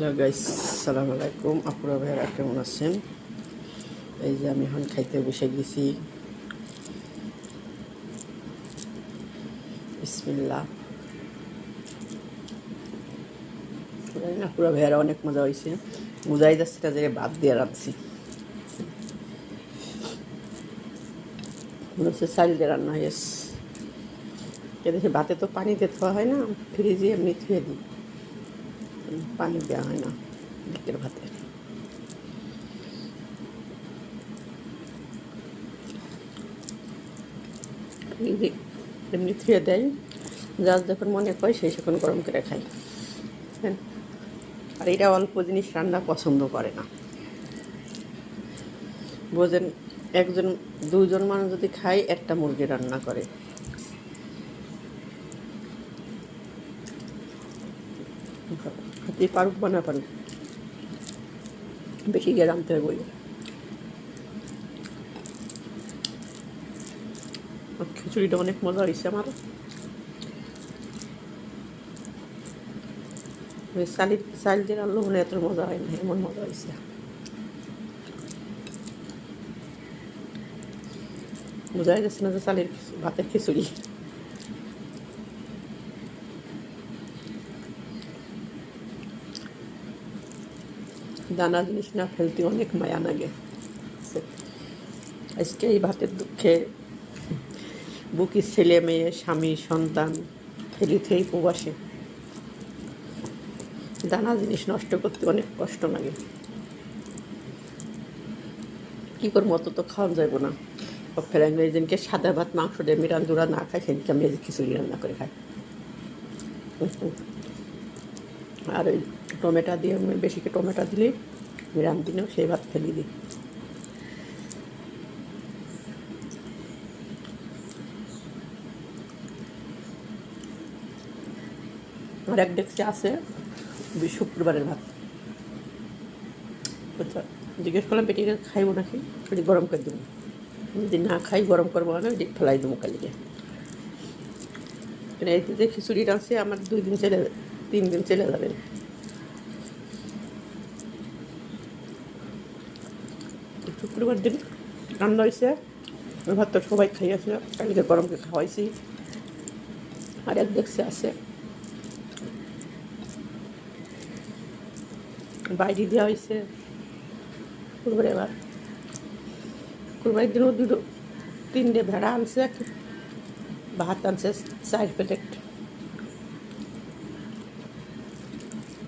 Hello guys, আসসালামু আলাইকুম। আপুরা ভাইরা কেমন আছেন? এই যে আমি এখন খাইতে বসে গেছি। বিসমিল্লাহ। জানি না আপুরা ভাইয়ারা অনেক মজা হয়েছে। বোঝাই যাচ্ছে না যে ভাত দিয়ে রাঁধছি, মনে হচ্ছে চাল দিয়ে রান্না হয়েছে। এদেশে ভাতে তো পানিতে ধোয়া হয় না, ফ্রিজে এমনি ধুয়ে দিই, পানি দেওয়া হয় না দিকের ভাতে। ফ্রিজে এমনি ধুয়ে দেয়, যার যখন মনে হয় সেই যখন গরম করে খাই। হ্যাঁ, আর এটা অল্প জিনিস রান্না পছন্দ করে না, বোঝেন। একজন দুজন মানুষ যদি খায় একটা মুরগি রান্না করে। হাতে পারুক বা না পারুক, বেশি গিয়ে রাঁধতে হবে বই। খিচুড়িটা অনেক মজা হয়েছে আমার। চাল দিয়ে রান্না মনে এত মজা হয় না, এমন মজা হয়েছে। বোঝাই যাচ্ছে না যে চালের ভাতের খিচুড়ি। দানা জিনিস না ফেলতে অনেক মায়া লাগে। আজকে এই ভাতের দুঃখে বুকির ছেলে মেয়ে স্বামী সন্তান ফেলিতেই প্রবাসে। দানা জিনিস নষ্ট করতে অনেক কষ্ট লাগে। কী করবো, অত তো খাওয়া যাবো না। ফেরাং যেদিনকে সাদা ভাত মাংস দিয়ে মিরান্দুরা না খায়, সেদিনকে আমি খিচুড়ি রান্না করে খাই। আর ওই টমেটো দিয়ে বেশি করে টমেটো দিলেই মিরান দিলেও সেই ভাত ফেলে দিই। আর এক ডেক্সি আছে শুক্রবারের ভাত। আচ্ছা, জিজ্ঞেস করলাম পেটিটা খাইব নাকি, ওটি গরম করে দেবো। যদি না খাই গরম করবো না, ওটি ফেলাই দেবো কালিকে। এই যে খিচুড়িটা আছে আমার 2 দিন চলে 3 দিন চলে যাবে। শুক্রবার দিন রান্না হয়েছে, ওই ভাত তো সবাই খাইয়েছে, কালকে গরমকে খাওয়াইছি। আর এক ডেক্সি আছে বাইরে দেওয়া হয়েছে। কুরবানি এবার কুরবানির দিনও 3টে ভেড়া আনছে, ভাত আনছে 4 প্লেট।